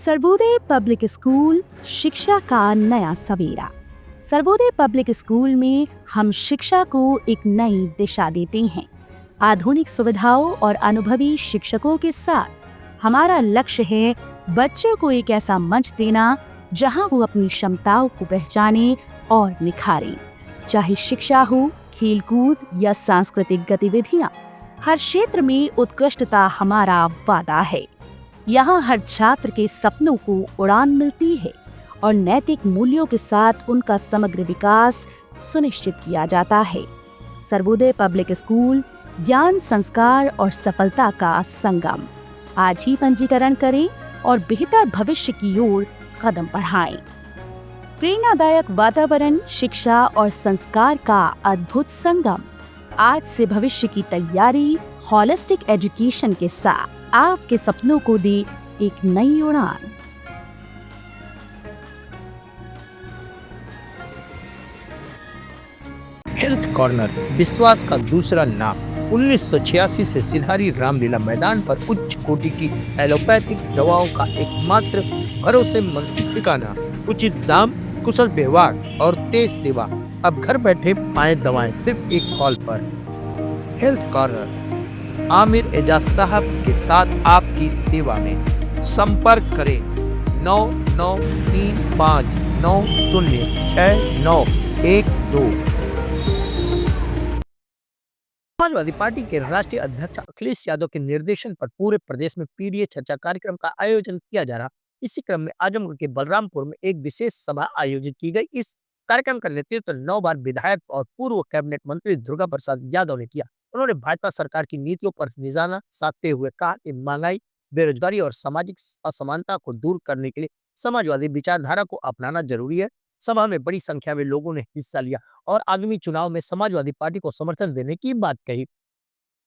Sarvodaya public school शिक्षा का नया सवेरा। सर्वोदय पब्लिक स्कूल में हम शिक्षा को एक नई दिशा देते हैं। आधुनिक सुविधाओं और अनुभवी शिक्षकों के साथ हमारा लक्ष्य है बच्चों को एक ऐसा मंच देना जहां वो अपनी क्षमताओं को पहचाने और निखारें। चाहे शिक्षा हो, खेलकूद या सांस्कृतिक गतिविधियां, हर क्षेत्र में उत्कृष्टता हमारा वादा है। यहाँ हर छात्र के सपनों को उड़ान मिलती है और नैतिक मूल्यों के साथ उनका समग्र विकास सुनिश्चित किया जाता है। सर्वोदय पब्लिक स्कूल ज्ञान, संस्कार और सफलता का संगम। आज ही पंजीकरण करें और बेहतर भविष्य की ओर कदम बढ़ाएं। प्रेरणादायक वातावरण, शिक्षा और संस्कार का अद्भुत संगम। आज से भविष्य की तैयारी होलिस्टिक एजुकेशन के साथ आपके सपनों को दे एक नई उड़ान। हेल्थ कॉर्नर विश्वास का दूसरा नाम। 1986 से सिधारी रामलीला मैदान पर उच्च कोटि की एलोपैथिक दवाओं का एकमात्र भरोसेमंद ठिकाना। उचित दाम, कुशल व्यवहार और तेज सेवा। अब घर बैठे पाएं दवाएं सिर्फ एक कॉल पर। हेल्थ कॉर्नर आमिर एजाज साहब के साथ आपकी सेवा में। संपर्क करें 9935906912। समाजवादी पार्टी के राष्ट्रीय अध्यक्ष अखिलेश यादव के निर्देशन पर पूरे प्रदेश में पीडीए चर्चा कार्यक्रम का आयोजन किया जा रहा। इसी क्रम में आजमगढ़ के बलरामपुर में एक विशेष सभा आयोजित की गई। इस कार्यक्रम का नेतृत्व 9 बार विधायक और पूर्व कैबिनेट मंत्री दुर्गा प्रसाद यादव ने किया। उन्होंने भाजपा सरकार की नीतियों पर निशाना साधते हुए कहा कि महंगाई, बेरोजगारी और सामाजिक असमानता को दूर करने के लिए समाजवादी विचारधारा को अपनाना जरूरी है। सभा में बड़ी संख्या में लोगों ने हिस्सा लिया और आगामी चुनाव में समाजवादी पार्टी को समर्थन देने की बात कही।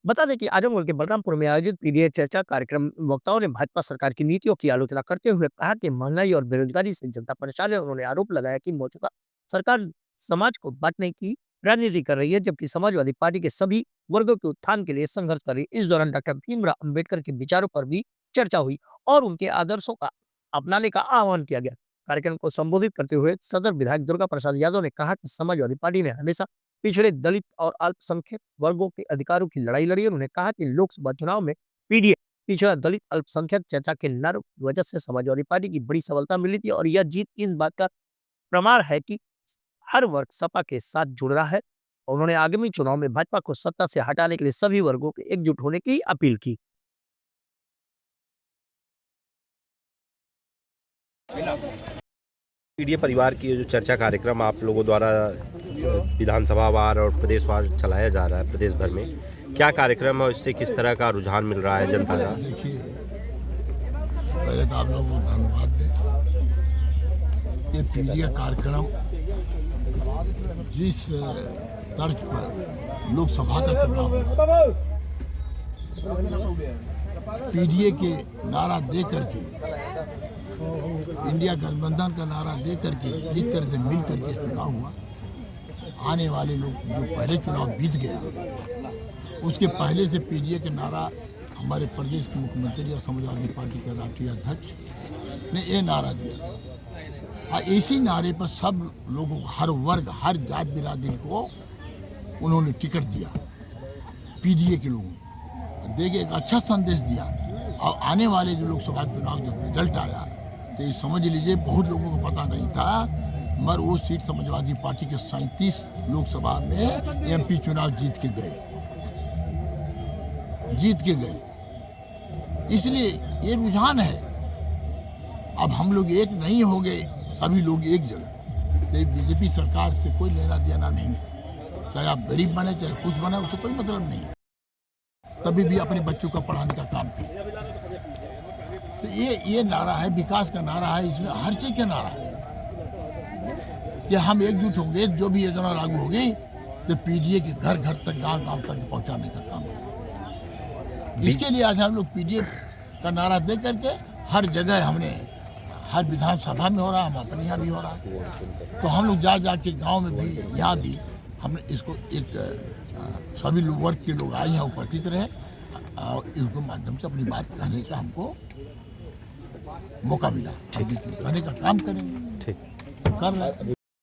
बता दें कि आजमगढ़ के बलरामपुर में आयोजित पीडीए चर्चा कार्यक्रम वक्ताओं ने भाजपा सरकार की नीतियों की आलोचना करते हुए कहा कि महंगाई और बेरोजगारी से जनता परेशान है। उन्होंने आरोप लगाया कि मौजूदा सरकार समाज को बांटने की राजनीति कर रही है, जबकि समाजवादी पार्टी के सभी वर्गों के उत्थान के लिए संघर्ष कर रही है। इस दौरान डॉक्टर भीमराव अंबेडकर के विचारों पर भी चर्चा हुई और उनके आदर्शों का अपनाने का आह्वान किया गया। कार्यक्रम को संबोधित करते हुए सदर विधायक दुर्गा प्रसाद यादव ने कहा कि समाजवादी पार्टी ने हमेशा पिछड़े, दलित और अल्पसंख्यक वर्गों के अधिकारों की लड़ाई लड़ी। उन्होंने कहा कि लोकसभा चुनाव में पीडीए, पिछड़ा, दलित, अल्पसंख्यक चर्चा के नारों की वजह से समाजवादी पार्टी की बड़ी सफलता मिली थी और यह जीत इस बात का प्रमाण है कि हर वर्ग सपा के साथ जुड़ रहा है। उन्होंने आगामी चुनाव में भाजपा को सत्ता से हटाने के लिए सभी वर्गों के एकजुट होने की अपील की। पीडीए परिवार की जो चर्चा कार्यक्रम आप लोगों द्वारा विधानसभा वार और प्रदेश वार चलाया जा रहा है प्रदेश भर में, क्या कार्यक्रम है और इससे किस तरह का रुझान मिल रहा है जनता का? देखिए, पहले तो आप लोगों को धन्यवाद दें। ये पीडीए कार्यक्रम जिस तर्ज पर लोकसभा का चुनाव हुआ, पीडीए के नारा दे करके, इंडिया गठबंधन का नारा दे करके जिस तरह से मिल करके चुनाव हुआ, आने वाले लोग जो पहले चुनाव बीत गया, उसके पहले से पीडीए के नारा हमारे प्रदेश के मुख्यमंत्री और समाजवादी पार्टी के राष्ट्रीय अध्यक्ष ने ये नारा दिया और इसी नारे पर सब लोगों को, हर वर्ग, हर जात बिरादरी को उन्होंने टिकट दिया। पीडीए के लोगों दे के एक अच्छा संदेश दिया और आने वाले जो लोकसभा चुनाव जब रिजल्ट आया तो ये समझ लीजिए बहुत लोगों को पता नहीं था, मगर वो सीट समाजवादी पार्टी के 37 लोकसभा में एमपी चुनाव जीत के गए। इसलिए ये रुझान है। अब हम लोग एक नहीं हो गए, सभी लोग एक जगह। तो बीजेपी सरकार से कोई लेना देना नहीं है, चाहे आप गरीब बने चाहे कुछ बने, उससे कोई मतलब नहीं है। तभी भी अपने बच्चों का पढ़ाने का काम करें। तो ये नारा है, विकास का नारा है, इसमें हर चीज का नारा है कि हम एकजुट होंगे, जो भी योजना लागू होगी तो पीडीए के घर घर तक, गांव गांव तक पहुंचाने का काम करें। इसके लिए आज हम लोग पीडीए का नारा दे करके हर जगह, हमने हर विधानसभा में हो रहा, हम अपने यहाँ भी हो रहा, तो हम लोग जा के गाँव में भी, यहाँ भी हमने इसको एक सभी वर्ग के लोग आए हैं, उपस्थित रहे और इनके माध्यम से अपनी बात कहने का हमको मौका मिला, करने का काम करेंगे, ठीक। कर रहे हैं।